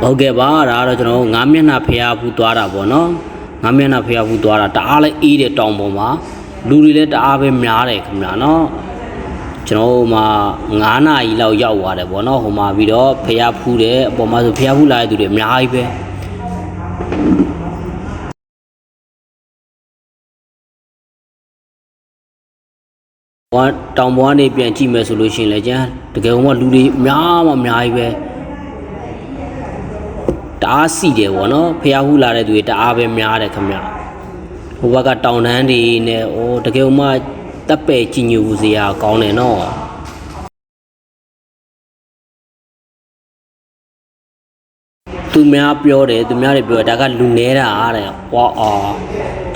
ဟုတ်ကဲ့ပါဒါကတော့ကျွန်တော်ငါးမျက်နှာဖျားဖူးသွားတာပေါ့နော်ငါးမျက်နှာဖျားဖူးသွားတာတအားလည်းအေးတဲ့တောင်ပေါ်မှာလူတွေလည်းတအားပဲများတယ်ခင်ဗျာနော်ကျွန်တော်မှာ9နာရီလောက်ရောက်သွားတယ်ပေါ့နော်ဟိုမှာပြီးတော့ဖျားဖူးတယ်အပေါ်မှာဆိုဖျားဖူးလာတဲ့သူတွေအများကြီးပဲတောင်ပေါ်ကနေပြန်ကြည့်မယ်ဆိုလို့ရှိရင်လည်းကျန်တကယ်တော့လူတွေအများကြီးပဲတအားစီတယ်ဗောနော်ဖျားဟူးလာတဲ့သူတွေတအားပဲများတယ်ခင်ဗျဟိုဘက်ကတောင်တန်းတွေနဲ့တကယ်မှတပ်ပယ်ကြည်ညိုစရာကောင်းတယ်နော်သူများပြောတယ်သူများတွေပြောဒါကလူနေတာတဲ့ဟော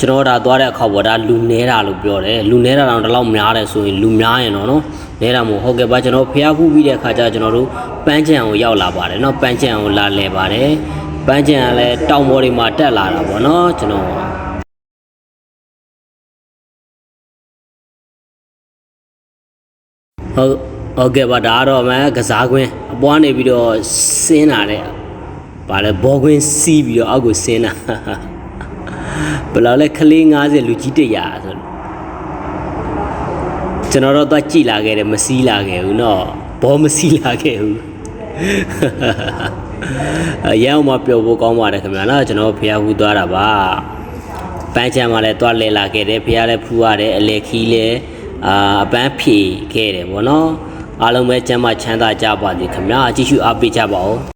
ကျွန်တော်ဒါသွားတဲ့အခါပေါ်ဒါလူနေတာလို့ပြောတယ်လူနေတာတော့ဒီလောက်များတယ်ဆိုရင်လူများရင်တော့နော်နေတာမို့ဟုတ်ကဲ့ပါကျွန်တော်ဖျားဖူးပြီးတဲ့အခါကျကျွန်တော်တို့ပန်းချံကိုရောက်လာပါတယ်နော်ပန်းချံကိုလာလဲပါတယ်ပန်းချံကလည်းတောင်ပေါ်တွေမှာတက်လာတာပေါ့နော်ကျွန်တော်ဟုတ်ကဲ့ပါဒါကတော့မှကစားကွင်းအပွားနေပြီးတော့ဆင်းလာတဲ့ဗာလဲဘောကွင်းစီးပြီးတော့အောက်ကိုဆင်းလာဘယ်လောက်လဲခလေး90လူကြီး100ဆိုကျွန်တော်တော့သွားကြည့်လာခဲ့တယ်မစီးလာခဲ့ဘူးเนาะဘောမစီးလာခဲ့ဘူးရအောင်မပြောဖို့ကောင်းပါတယ်ခင်ဗျာနော်ကျွန်တော်ဖျားဖူးသွားတာပါပန်းချမ်းမှာလည်းသွားလဲလာခဲ့တယ်ဖျားလည်းဖူးရတယ်အလေခီးလည်းအပန်းဖြေခဲ့တယ်ဗောနော်အားလုံးပဲကျမ်းမချမ်းသာကြပါစေခင်ဗျာကြည့်ရှုအားပေးကြပါဦး